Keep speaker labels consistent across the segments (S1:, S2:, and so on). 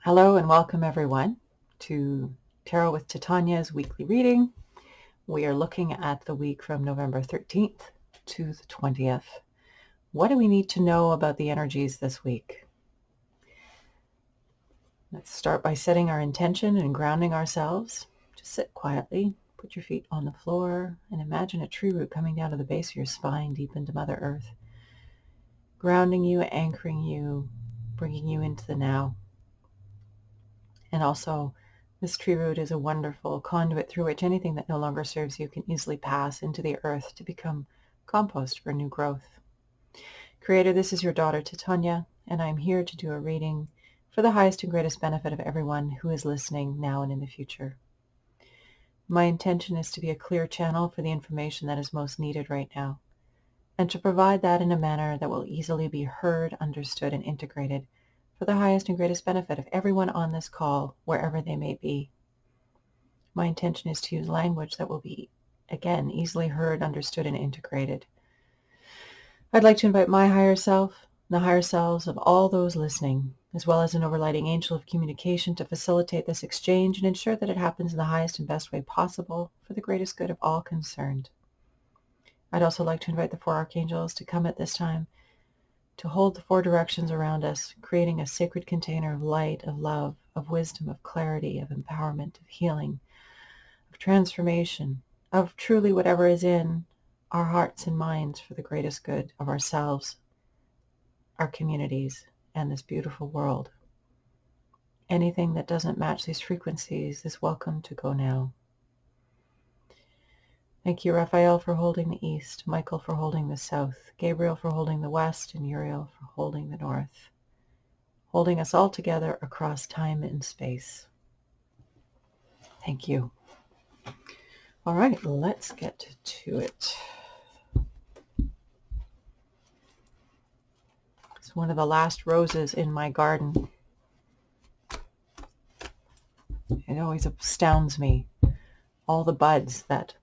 S1: Hello and welcome everyone to Tarot with Titania's weekly reading. We are looking at the week from November 13th to the 20th. What do we need to know about the energies this week? Let's start by setting our intention and grounding ourselves. Just sit quietly, put your feet on the floor, and imagine a tree root coming down to the base of your spine, deep into Mother Earth, grounding you, anchoring you, bringing you into the now. And also, this tree root is a wonderful conduit through which anything that no longer serves you can easily pass into the earth to become compost for new growth. Creator, this is your daughter Titania, and I'm here to do a reading for the highest and greatest benefit of everyone who is listening now and in the future. My intention is to be a clear channel for the information that is most needed right now, and to provide that in a manner that will easily be heard, understood, and integrated for the highest and greatest benefit of everyone on this call, wherever they may be. My intention is to use language that will be, again, easily heard, understood, and integrated. I'd like to invite my higher self, the higher selves of all those listening, as well as an overlighting angel of communication to facilitate this exchange and ensure that it happens in the highest and best way possible for the greatest good of all concerned. I'd also like to invite the four archangels to come at this time to hold the four directions around us, creating a sacred container of light, of love, of wisdom, of clarity, of empowerment, of healing, of transformation, of truly whatever is in our hearts and minds for the greatest good of ourselves, our communities, and this beautiful world. Anything that doesn't match these frequencies is welcome to go now. Thank you, Raphael, for holding the east, Michael for holding the south, Gabriel for holding the west, and Uriel for holding the north, holding us all together across time and space. Thank you. All right, let's get to it. It's one of the last roses in my garden. It always astounds me, all the buds that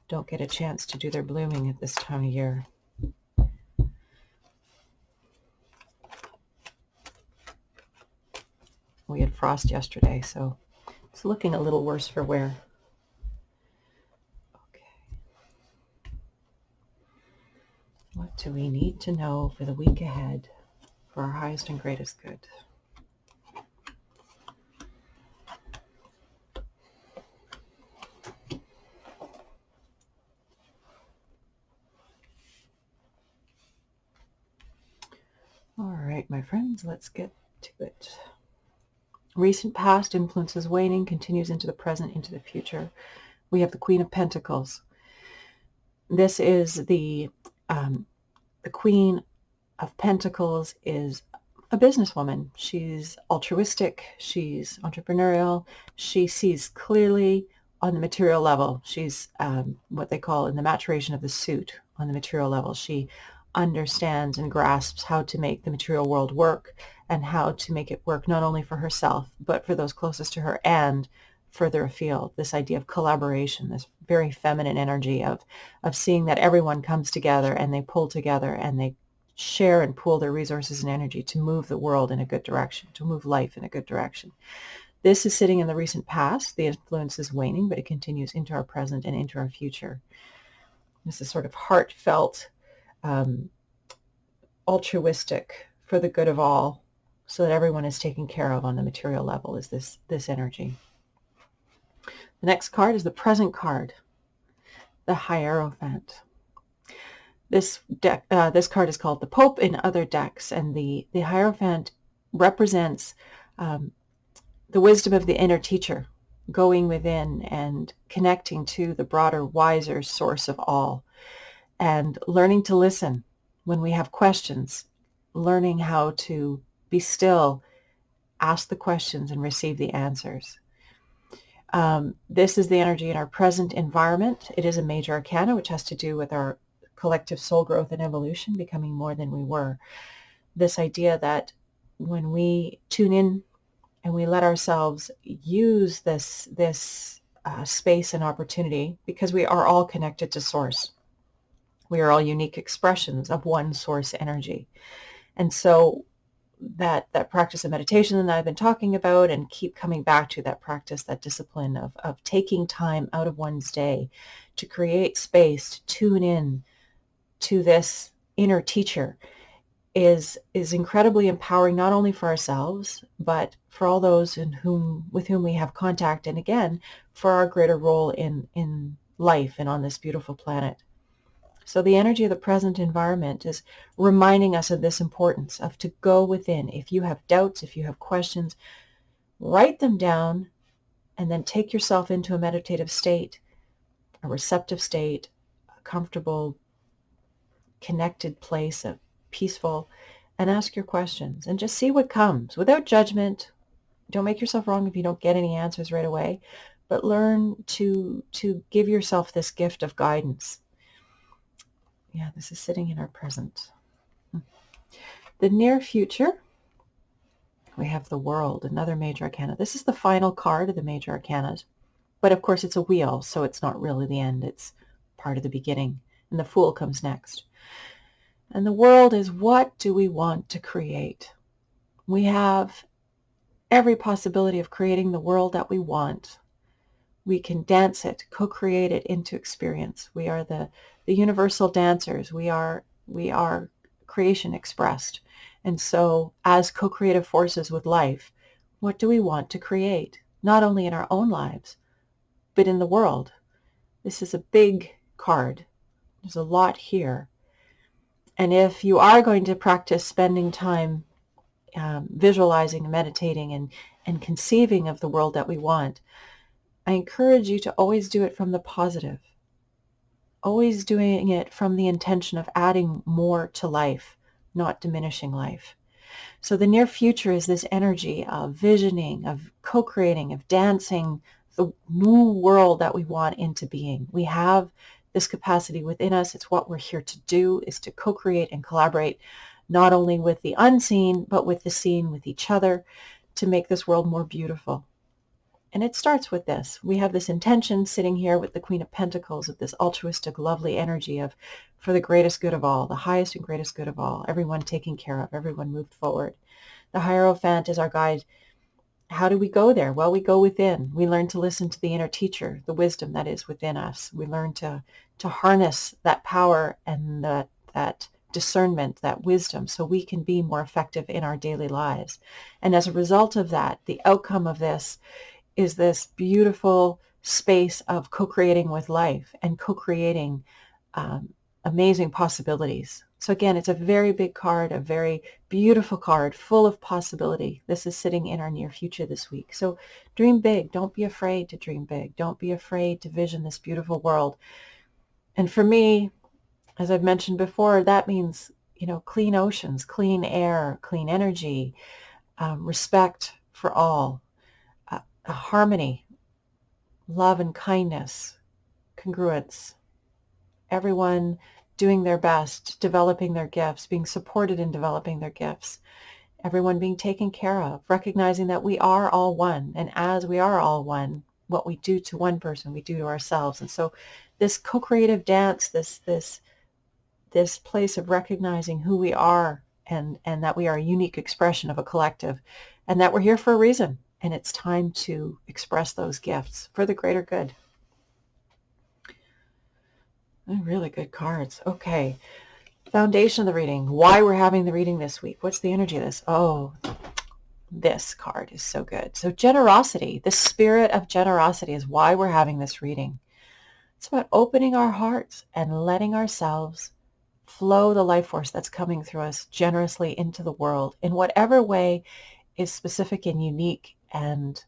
S1: don't get a chance to do their blooming at this time of year. We had frost yesterday, so it's looking a little worse for wear. Okay. What do we need to know for the week ahead for our highest and greatest good? All right, my friends, let's get to it. Recent past influences waning, continues into the present, into the future. We have the Queen of Pentacles. This is the Queen of Pentacles is a businesswoman. She's altruistic. She's entrepreneurial. She sees clearly on the material level. She's what they call in the maturation of the suit on the material level. She understands and grasps how to make the material world work and how to make it work not only for herself, but for those closest to her and further afield. This idea of collaboration, this very feminine energy of seeing that everyone comes together and they pull together and they share and pool their resources and energy to move the world in a good direction, to move life in a good direction. This is sitting in the recent past. The influence is waning, but it continues into our present and into our future. This is sort of heartfelt, altruistic for the good of all, so that everyone is taken care of on the material level, is this energy. The next card is the present card, the Hierophant. This card is called the Pope in other decks, and the Hierophant represents the wisdom of the inner teacher, going within and connecting to the broader, wiser source of all, and learning to listen when we have questions, learning how to be still, ask the questions, and receive the answers. This is the energy in our present environment. It is a major arcana, which has to do with our collective soul growth and evolution, becoming more than we were. This idea that when we tune in and we let ourselves use this space and opportunity, because we are all connected to source. We are all unique expressions of one source energy. And so that practice of meditation that I've been talking about, and keep coming back to that practice, that discipline of taking time out of one's day to create space, to tune in to this inner teacher is incredibly empowering, not only for ourselves, but for all those with whom we have contact, and again, for our greater role in life and on this beautiful planet. So the energy of the present environment is reminding us of this importance of to go within. If you have doubts, if you have questions, write them down and then take yourself into a meditative state, a receptive state, a comfortable, connected place, a peaceful, and ask your questions and just see what comes without judgment. Don't make yourself wrong if you don't get any answers right away, but learn to give yourself this gift of guidance. Yeah, this is sitting in our present. The near future, we have the World, another major arcana. This is the final card of the major arcanas, but of course it's a wheel, so it's not really the end. It's part of the beginning, and the Fool comes next. And the World is, what do we want to create? We have every possibility of creating the world that we want. We can dance it, co-create it into experience. We are the universal dancers. We are creation expressed. And so as co-creative forces with life, what do we want to create? Not only in our own lives, but in the world. This is a big card. There's a lot here. And if you are going to practice spending time visualizing, meditating, and conceiving of the world that we want, I encourage you to always do it from the positive. Always doing it from the intention of adding more to life, not diminishing life. So the near future is this energy of visioning, of co-creating, of dancing the new world that we want into being. We have this capacity within us. It's what we're here to do, is to co-create and collaborate, not only with the unseen, but with the seen, with each other, to make this world more beautiful. And it starts with this. We have this intention sitting here with the Queen of Pentacles, of this altruistic, lovely energy of for the greatest good of all, the highest and greatest good of all, everyone taken care of, everyone moved forward. The Hierophant is our guide. How do we go there? Well, we go within. We learn to listen to the inner teacher, the wisdom that is within us. We learn to harness that power and that discernment, that wisdom, so we can be more effective in our daily lives. And as a result of that, the outcome of this is this beautiful space of co-creating with life and co-creating amazing possibilities. So again, it's a very big card, a very beautiful card, full of possibility. This is sitting in our near future this week. So dream big. Don't be afraid to dream big. Don't be afraid to vision this beautiful world. And for me, as I've mentioned before, that means, clean oceans, clean air, clean energy, respect for all, harmony, love and kindness, congruence, everyone doing their best, developing their gifts, being supported in developing their gifts, everyone being taken care of, recognizing that we are all one. And as we are all one, what we do to one person, we do to ourselves. And so this co-creative dance, this place of recognizing who we are and that we are a unique expression of a collective, and that we're here for a reason. And it's time to express those gifts for the greater good. Really good cards. Okay. Foundation of the reading. Why we're having the reading this week. What's the energy of this? Oh, this card is so good. So generosity, the spirit of generosity is why we're having this reading. It's about opening our hearts and letting ourselves flow the life force that's coming through us generously into the world in whatever way is specific and unique and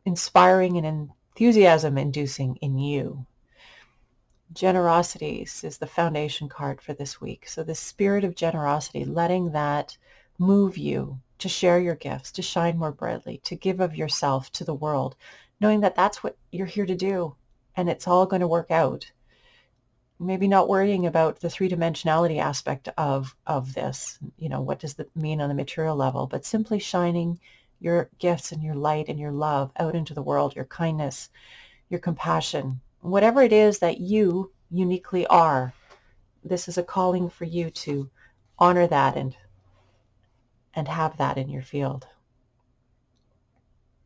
S1: inspiring and enthusiasm inducing in you. Generosity is the foundation card for this week. So the spirit of generosity, letting that move you to share your gifts, to shine more brightly, to give of yourself to the world, knowing that that's what you're here to do and it's all going to work out. Maybe not worrying about the three-dimensionality aspect of this, what does that mean on the material level, but simply shining your gifts and your light and your love out into the world, your kindness, your compassion, whatever it is that you uniquely are. This is a calling for you to honor that and have that in your field.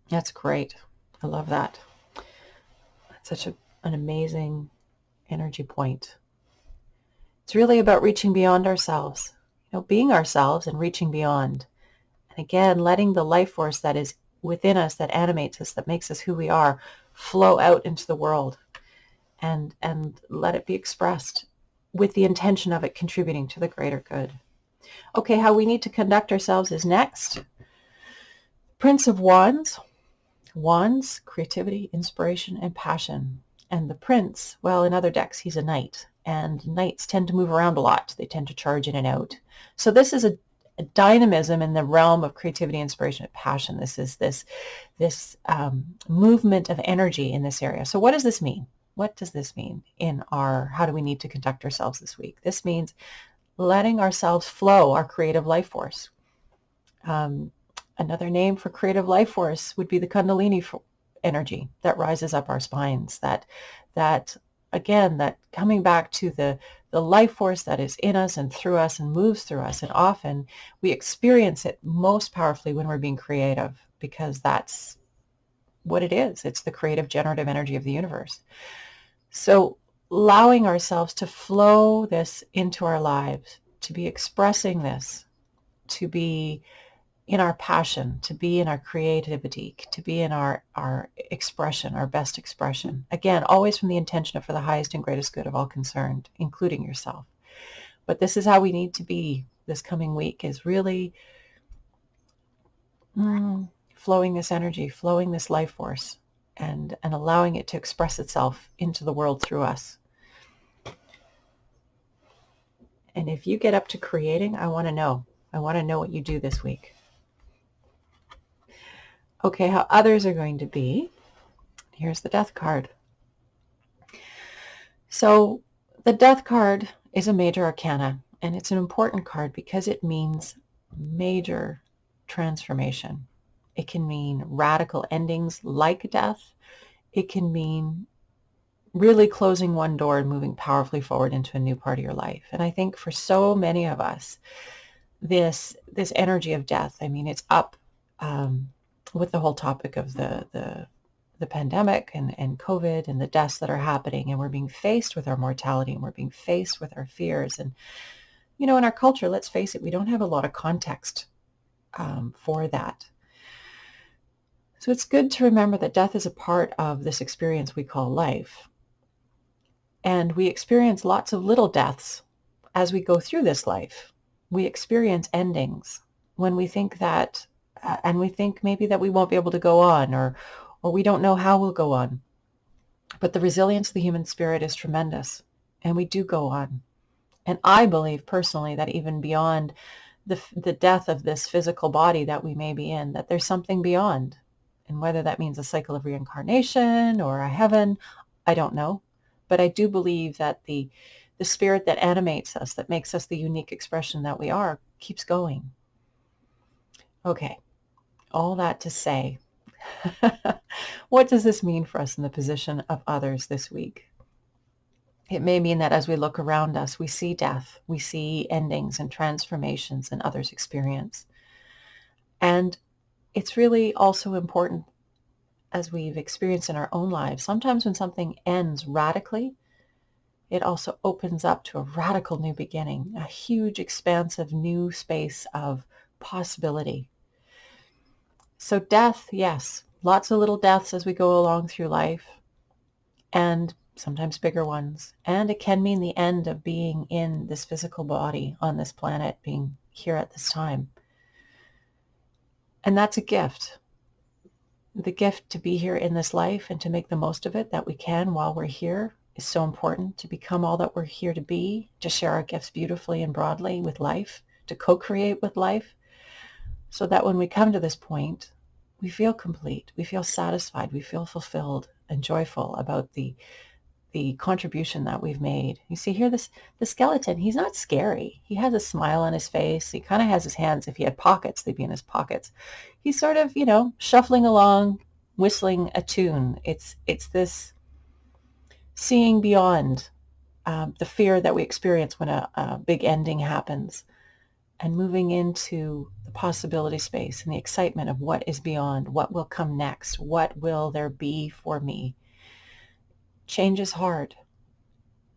S1: That's great. I love that. That's such an amazing energy point. It's really about reaching beyond ourselves, being ourselves and reaching beyond. And again, letting the life force that is within us, that animates us, that makes us who we are, flow out into the world and let it be expressed with the intention of it contributing to the greater good. Okay, how we need to conduct ourselves is next. Prince of Wands. Wands, creativity, inspiration, and passion. And the Prince, well, in other decks, he's a knight. And knights tend to move around a lot. They tend to charge in and out. So this is a dynamism in the realm of creativity, inspiration, and passion. This is this movement of energy in this area. So what does this mean? What does this mean in how do we need to conduct ourselves this week? This means letting ourselves flow, our creative life force. Another name for creative life force would be the Kundalini energy that rises up our spines. That again, that coming back to the life force that is in us and through us and moves through us. And often we experience it most powerfully when we're being creative, because that's what it is. It's the creative generative energy of the universe. So allowing ourselves to flow this into our lives, to be expressing this, to be in our passion, to be in our creativity, to be in our expression, our best expression. Again, always from the intention of for the highest and greatest good of all concerned, including yourself. But this is how we need to be this coming week, is really flowing this energy, flowing this life force, and allowing it to express itself into the world through us. And if you get up to creating, I want to know. I want to know what you do this week. Okay, how others are going to be. Here's the Death card. So the Death card is a major arcana, and it's an important card because it means major transformation. It can mean radical endings like death. It can mean really closing one door and moving powerfully forward into a new part of your life. And I think for so many of us, this energy of death, I mean, it's up with the whole topic of the pandemic and COVID and the deaths that are happening, and we're being faced with our mortality, and we're being faced with our fears. And, in our culture, let's face it, we don't have a lot of context for that. So it's good to remember that death is a part of this experience we call life. And we experience lots of little deaths as we go through this life. We experience endings when we think that, and we think maybe that we won't be able to go on, or we don't know how we'll go on. But the resilience of the human spirit is tremendous, and we do go on. And I believe personally that even beyond the death of this physical body that we may be in, that there's something beyond. And whether that means a cycle of reincarnation or a heaven, I don't know. But I do believe that the spirit that animates us, that makes us the unique expression that we are, keeps going. Okay, all that to say, what does this mean for us in the position of others this week? It may mean that as we look around us, we see death, we see endings and transformations in others' experience. And it's really also important, as we've experienced in our own lives, sometimes when something ends radically, it also opens up to a radical new beginning, a huge expansive new space of possibility. So death, yes, lots of little deaths as we go along through life, and sometimes bigger ones. And it can mean the end of being in this physical body on this planet, being here at this time. And that's a gift. The gift to be here in this life and to make the most of it that we can while we're here is so important, to become all that we're here to be, to share our gifts beautifully and broadly with life, to co-create with life, so that when we come to this point, we feel complete, we feel satisfied, we feel fulfilled and joyful about the contribution that we've made. You see here, the skeleton, he's not scary. He has a smile on his face. He kind of has his hands, if he had pockets, they'd be in his pockets. He's sort of, shuffling along, whistling a tune. It's this seeing beyond the fear that we experience when a big ending happens, and moving into the possibility space and the excitement of what is beyond, what will come next, what will there be for me. Change is hard,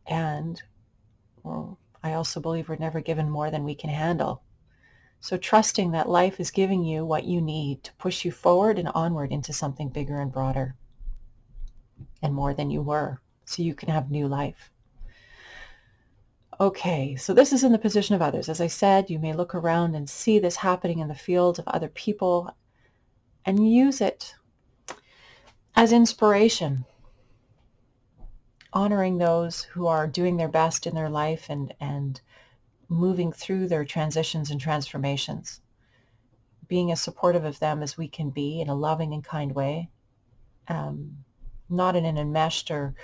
S1: and well, I also believe we're never given more than we can handle. So trusting that life is giving you what you need to push you forward and onward into something bigger and broader and more than you were, so you can have new life. Okay, so this is in the position of others. As I said, you may look around and see this happening in the field of other people and use it as inspiration, honoring those who are doing their best in their life and moving through their transitions and transformations, being as supportive of them as we can be in a loving and kind way, not in an enmeshed or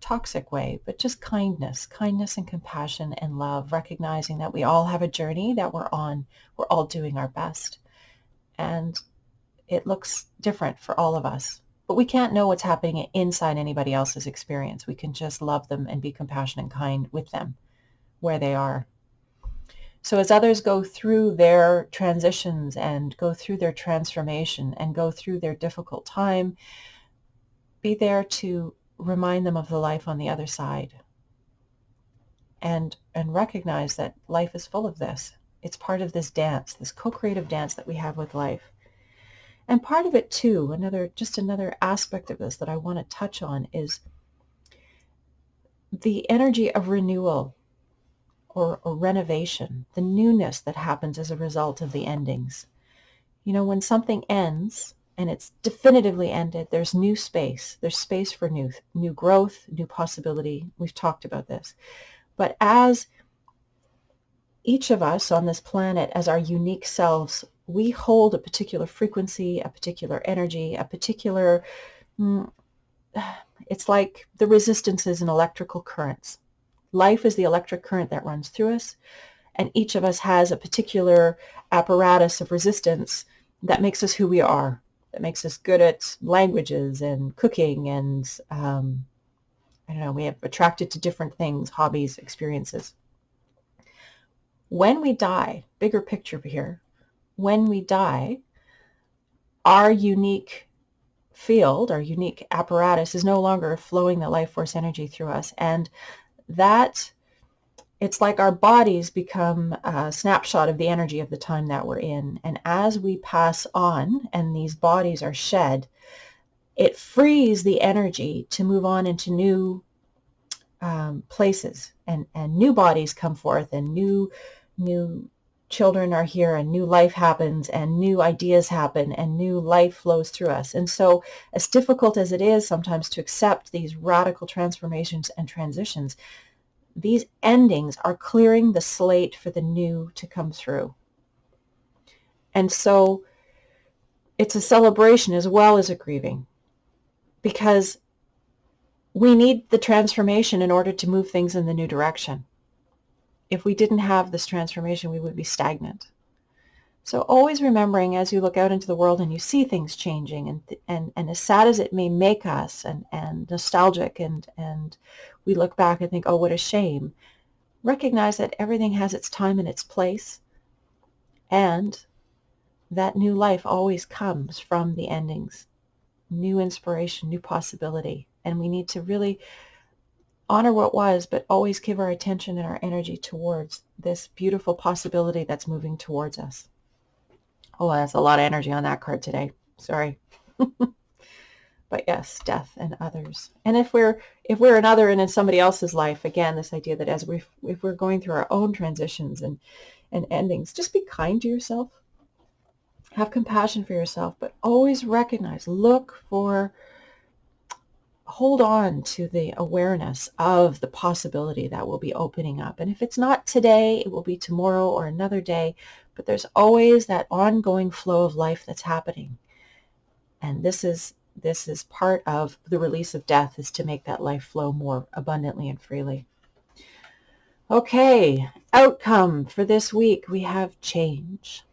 S1: toxic way, but just kindness and compassion and love, recognizing that we all have a journey that we're on. We're all doing our best. And it looks different for all of us. But we can't know what's happening inside anybody else's experience. We can just love them and be compassionate and kind with them where they are. So as others go through their transitions and go through their transformation and go through their difficult time, be there to remind them of the life on the other side, and recognize that life is full of this. It's part of this dance, this co-creative dance that we have with life. And part of it too, another aspect of this that I want to touch on is the energy of renewal or renovation, the newness that happens as a result of the endings. You know, when something ends and it's definitively ended, there's new space. There's space for new growth, new possibility. We've talked about this. But as each of us on this planet, as our unique selves, we hold a particular frequency, a particular energy, a particular, it's like the resistances in electrical currents. Life is the electric current that runs through us, and each of us has a particular apparatus of resistance that makes us who we are, that makes us good at languages and cooking and, we have attracted to different things, hobbies, experiences. When we die, bigger picture here, when we die, our unique field, our unique apparatus is no longer flowing the life force energy through us. And that, it's like our bodies become a snapshot of the energy of the time that we're in. And as we pass on and these bodies are shed, it frees the energy to move on into new places, and new bodies come forth, and new children are here, and new life happens, and new ideas happen, and new life flows through us. And so as difficult as it is sometimes to accept these radical transformations and transitions, these endings are clearing the slate for the new to come through. And so it's a celebration as well as a grieving, because we need the transformation in order to move things in the new direction. If we didn't have this transformation, we would be stagnant. So always remembering, as you look out into the world and you see things changing, and as sad as it may make us, and nostalgic, and we look back and think, oh, what a shame, recognize that everything has its time and its place, and that new life always comes from the endings, new inspiration, new possibility. And we need to really honor what was, but always give our attention and our energy towards this beautiful possibility that's moving towards us. Oh, that's a lot of energy on that card today. Sorry. But yes, death and others. And if we're another and in somebody else's life, again, this idea that if we're going through our own transitions and endings, just be kind to yourself. Have compassion for yourself, but always recognize, hold on to the awareness of the possibility that will be opening up. And if it's not today, it will be tomorrow or another day. But there's always that ongoing flow of life that's happening. And this is part of the release of death, is to make that life flow more abundantly and freely. Okay, outcome for this week, we have change.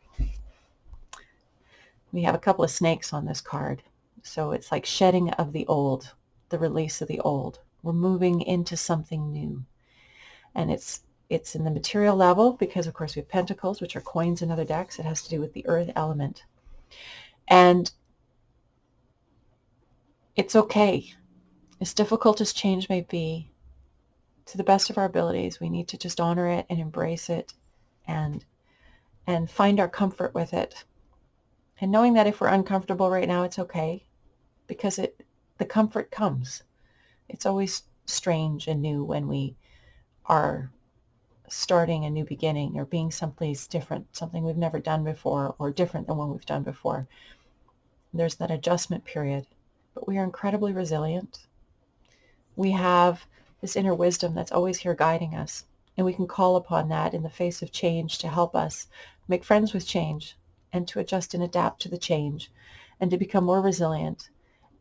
S1: We have a couple of snakes on this card. So it's like shedding of the old, the release of the old. We're moving into something new. And it's it's in the material level because, of course, we have pentacles, which are coins in other decks. It has to do with the earth element. And it's okay. As difficult as change may be, to the best of our abilities, we need to just honor it and embrace it and find our comfort with it. And knowing that if we're uncomfortable right now, it's okay, because the comfort comes. It's always strange and new when we are starting a new beginning or being someplace different, something we've never done before or different than what we've done before. There's that adjustment period, but we are incredibly resilient. We have this inner wisdom that's always here guiding us, and we can call upon that in the face of change to help us make friends with change and to adjust and adapt to the change and to become more resilient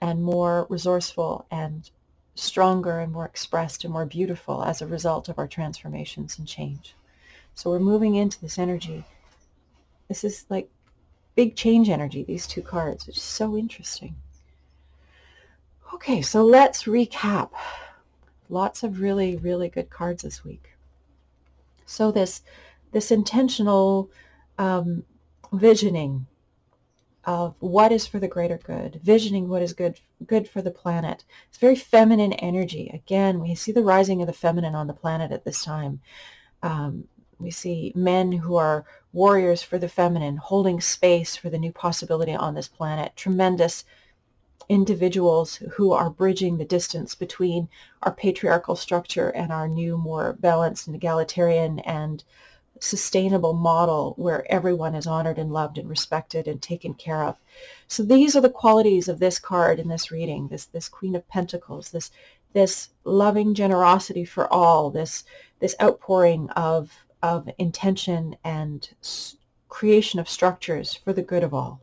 S1: and more resourceful and stronger and more expressed and more beautiful as a result of our transformations and change. So we're moving into this energy. This is like big change energy, these two cards, which is so interesting. Okay, so let's recap. Lots of really, really good cards this week. So this intentional visioning of what is for the greater good, visioning what is good for the planet. It's very feminine energy. Again, we see the rising of the feminine on the planet at this time. We see men who are warriors for the feminine, holding space for the new possibility on this planet. Tremendous individuals who are bridging the distance between our patriarchal structure and our new, more balanced and egalitarian and sustainable model where everyone is honored and loved and respected and taken care of. So these are the qualities of this card in this reading, this Queen of Pentacles, this loving generosity for all, this outpouring of intention and creation of structures for the good of all.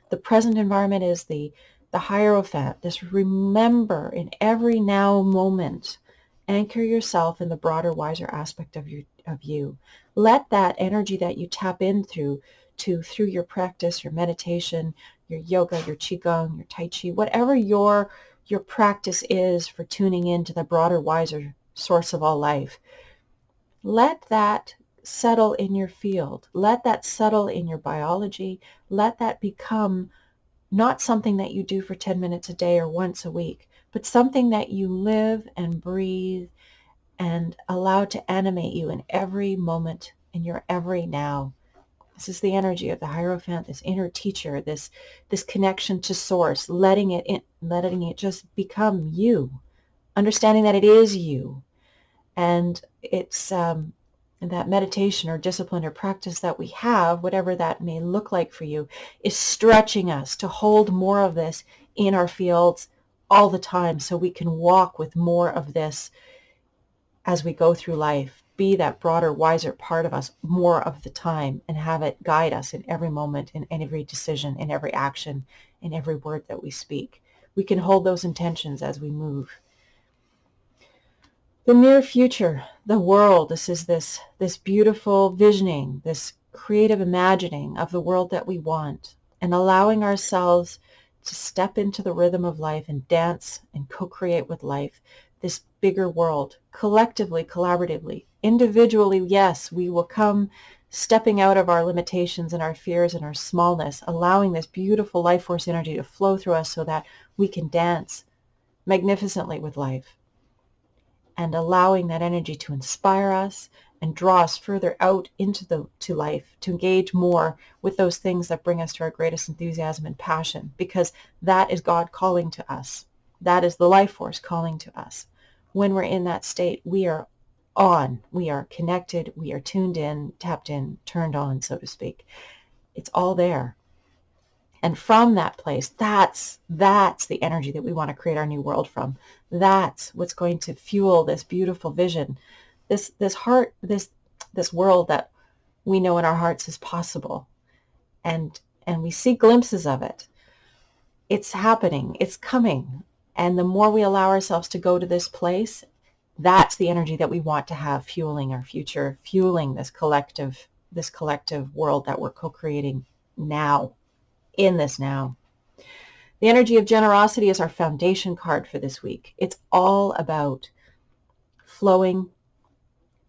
S1: The present environment is the Hierophant. This remember in every now moment, anchor yourself in the broader, wiser aspect of you. Let that energy that you tap in through your practice, your meditation, your yoga, your qigong, your tai chi, whatever your practice is for tuning into the broader, wiser source of all life. Let that settle in your field. Let that settle in your biology. Let that become not something that you do for 10 minutes a day or once a week, but something that you live and breathe and allow to animate you in every moment, in your every now. This is the energy of the Hierophant, this inner teacher, this connection to source, letting it just become you, understanding that it is you. And it's that meditation or discipline or practice that we have, whatever that may look like for you, is stretching us to hold more of this in our fields all the time so we can walk with more of this as we go through life, be that broader, wiser part of us more of the time and have it guide us in every moment, in every decision, in every action, in every word that we speak. We can hold those intentions as we move. The near future, the world, this is this beautiful visioning, this creative imagining of the world that we want, and allowing ourselves to step into the rhythm of life and dance and co-create with life, this bigger world, collectively, collaboratively, individually. Yes, we will come stepping out of our limitations and our fears and our smallness, allowing this beautiful life force energy to flow through us so that we can dance magnificently with life, and allowing that energy to inspire us and draw us further out into life, to engage more with those things that bring us to our greatest enthusiasm and passion, because that is God calling to us. That is the life force calling to us. When we're in that state, we are on, we are connected, we are tuned in, tapped in, turned on, so to speak. It's all there. And from that place, that's the energy that we want to create our new world from. That's what's going to fuel this beautiful vision, this world that we know in our hearts is possible. And we see glimpses of it. It's happening, it's coming. And the more we allow ourselves to go to this place, that's the energy that we want to have fueling our future, fueling this collective world that we're co-creating now. In this now. The energy of generosity is our foundation card for this week. It's all about flowing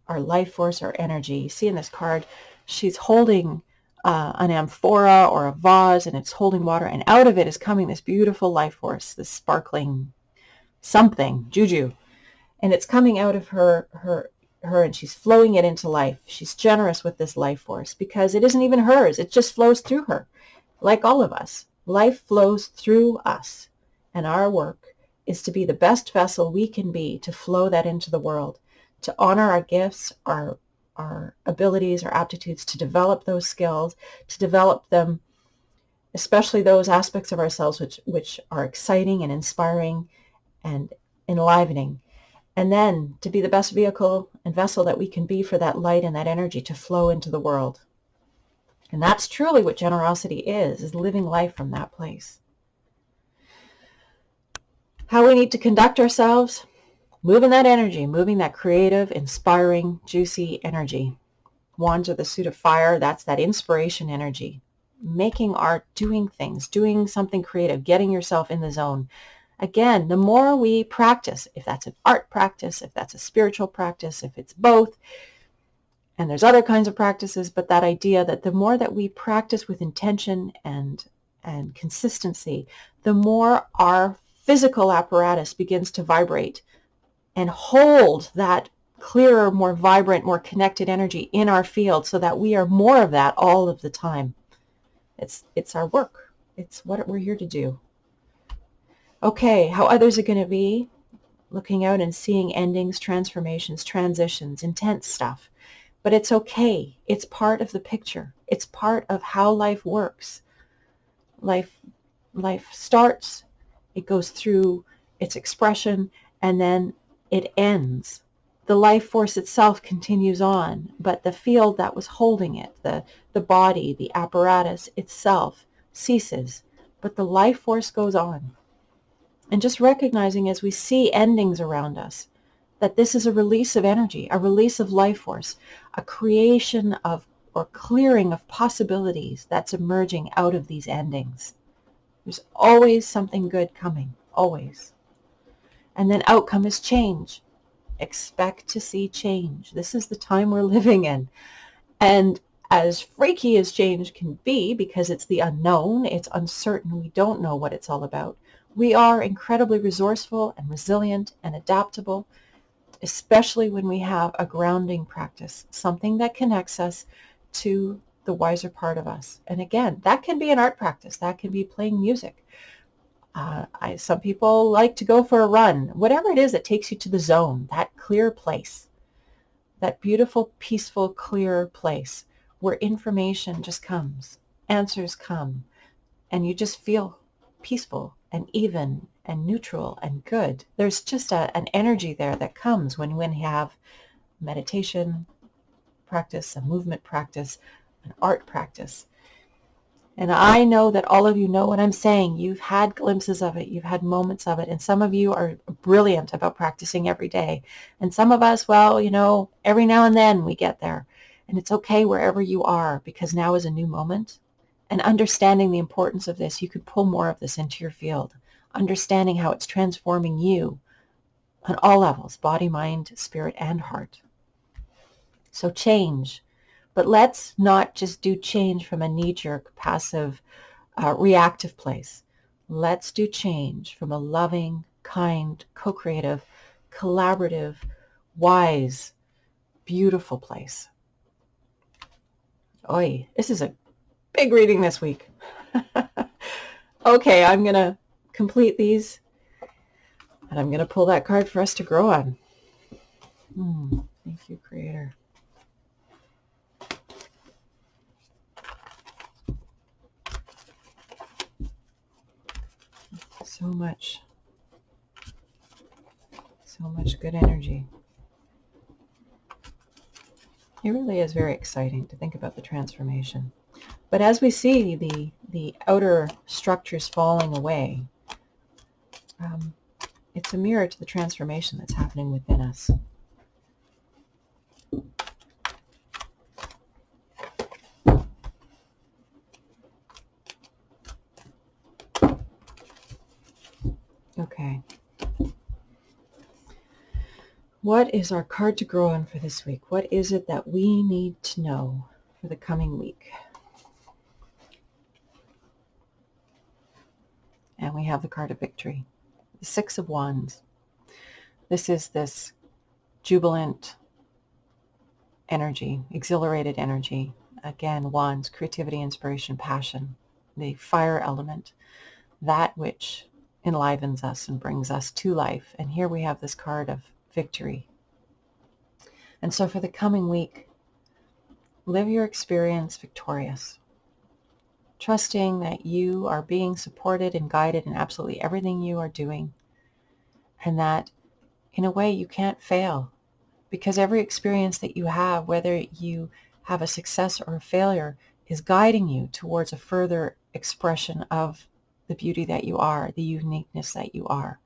S1: our life force, our energy. You see in this card, she's holding an amphora or a vase, and it's holding water, and out of it is coming this beautiful life force, this sparkling something, juju, and it's coming out of her, and she's flowing it into life. She's generous with this life force because it isn't even hers. It just flows through her. Like all of us, life flows through us, and our work is to be the best vessel we can be to flow that into the world, to honor our gifts, our abilities, our aptitudes, to develop those skills, to develop them, especially those aspects of ourselves which are exciting and inspiring and enlivening, and then to be the best vehicle and vessel that we can be for that light and that energy to flow into the world. And that's truly what generosity is living life from that place. How we need to conduct ourselves, moving that energy, moving that creative, inspiring, juicy energy. Wands are the suit of fire. That's that inspiration energy. Making art, doing things, doing something creative, getting yourself in the zone. Again, the more we practice, if that's an art practice, if that's a spiritual practice, if it's both, and there's other kinds of practices, but that idea that the more that we practice with intention and consistency, the more our physical apparatus begins to vibrate and hold that clearer, more vibrant, more connected energy in our field so that we are more of that all of the time. It's our work. It's what we're here to do. Okay, how others are going to be, looking out and seeing endings, transformations, transitions, intense stuff. But it's okay. It's part of the picture. It's part of how life works. Life starts, it goes through its expression, and then it ends. The life force itself continues on, but the field that was holding it, the body, the apparatus itself ceases, but the life force goes on. And just recognizing as we see endings around us, that this is a release of energy, a release of life force, a creation of or clearing of possibilities that's emerging out of these endings. There's always something good coming, always. And then outcome is change. Expect to see change. This is the time we're living in. And as freaky as change can be, because it's the unknown, it's uncertain, we don't know what it's all about, we are incredibly resourceful and resilient and adaptable, especially when we have a grounding practice, something that connects us to the wiser part of us. And again, that can be an art practice. That can be playing music. Some people like to go for a run. Whatever it is that takes you to the zone, that clear place, that beautiful, peaceful, clear place where information just comes, answers come, and you just feel peaceful and even and neutral and good. There's just an energy there that comes when you have meditation practice, a movement practice, an art practice. And I know that all of you know what I'm saying. You've had glimpses of it. You've had moments of it. And some of you are brilliant about practicing every day. And some of us, well, every now and then we get there. And it's okay wherever you are, because now is a new moment. And understanding the importance of this, you could pull more of this into your field. Understanding how it's transforming you on all levels, body, mind, spirit, and heart. So change. But let's not just do change from a knee-jerk, passive, reactive place. Let's do change from a loving, kind, co-creative, collaborative, wise, beautiful place. Oi, this is a big reading this week. Okay, I'm going to complete these, and I'm going to pull that card for us to grow on. Thank you, Creator. So much good energy. It really is very exciting to think about the transformation. But as we see the outer structures falling away, it's a mirror to the transformation that's happening within us. Okay. What is our card to grow on for this week? What is it that we need to know for the coming week? And we have the card of victory. The Six of Wands. This is this jubilant energy, exhilarated energy. Again, wands, creativity, inspiration, passion, the fire element, that which enlivens us and brings us to life. And here we have this card of victory. And so for the coming week, live your experience victorious, trusting that you are being supported and guided in absolutely everything you are doing, and that in a way you can't fail, because every experience that you have, whether you have a success or a failure, is guiding you towards a further expression of the beauty that you are, the uniqueness that you are.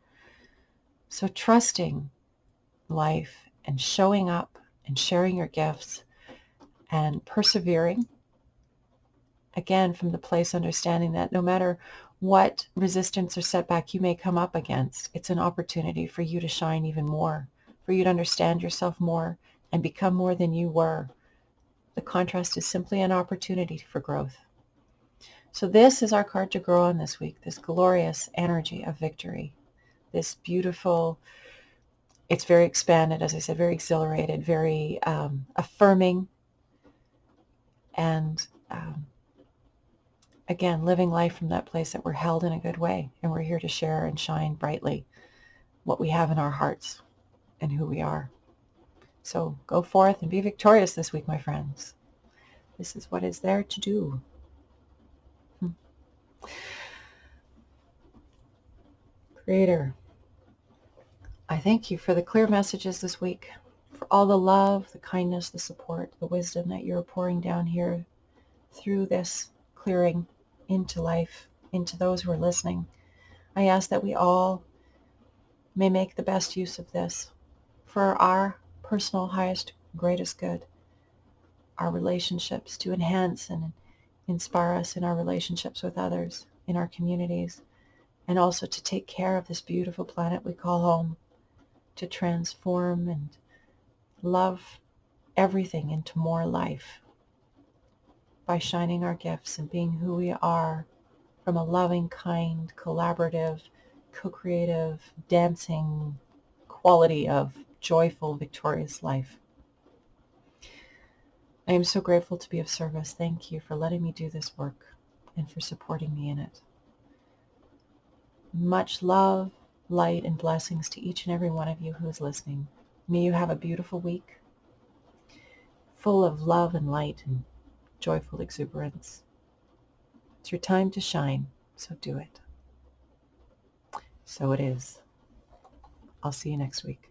S1: So trusting life and showing up and sharing your gifts and persevering, again, from the place understanding that no matter what resistance or setback you may come up against, it's an opportunity for you to shine even more, for you to understand yourself more and become more than you were. The contrast is simply an opportunity for growth. So this is our card to grow on this week, this glorious energy of victory, this beautiful, it's very expanded, as I said, very exhilarated, very affirming, and again, living life from that place that we're held in a good way, and we're here to share and shine brightly what we have in our hearts and who we are. So go forth and be victorious this week, my friends. This is what is there to do. Creator, I thank you for the clear messages this week, for all the love, the kindness, the support, the wisdom that you're pouring down here through this clearing into life, into those who are listening. I ask that we all may make the best use of this for our personal highest, greatest good, our relationships, to enhance and inspire us in our relationships with others, in our communities, and also to take care of this beautiful planet we call home, to transform and love everything into more life by shining our gifts and being who we are from a loving, kind, collaborative, co-creative, dancing quality of joyful, victorious life. I am so grateful to be of service. Thank you for letting me do this work and for supporting me in it. Much love, light, and blessings to each and every one of you who is listening. May you have a beautiful week full of love and light and joyful exuberance. It's your time to shine, so do it. So it is. I'll see you next week.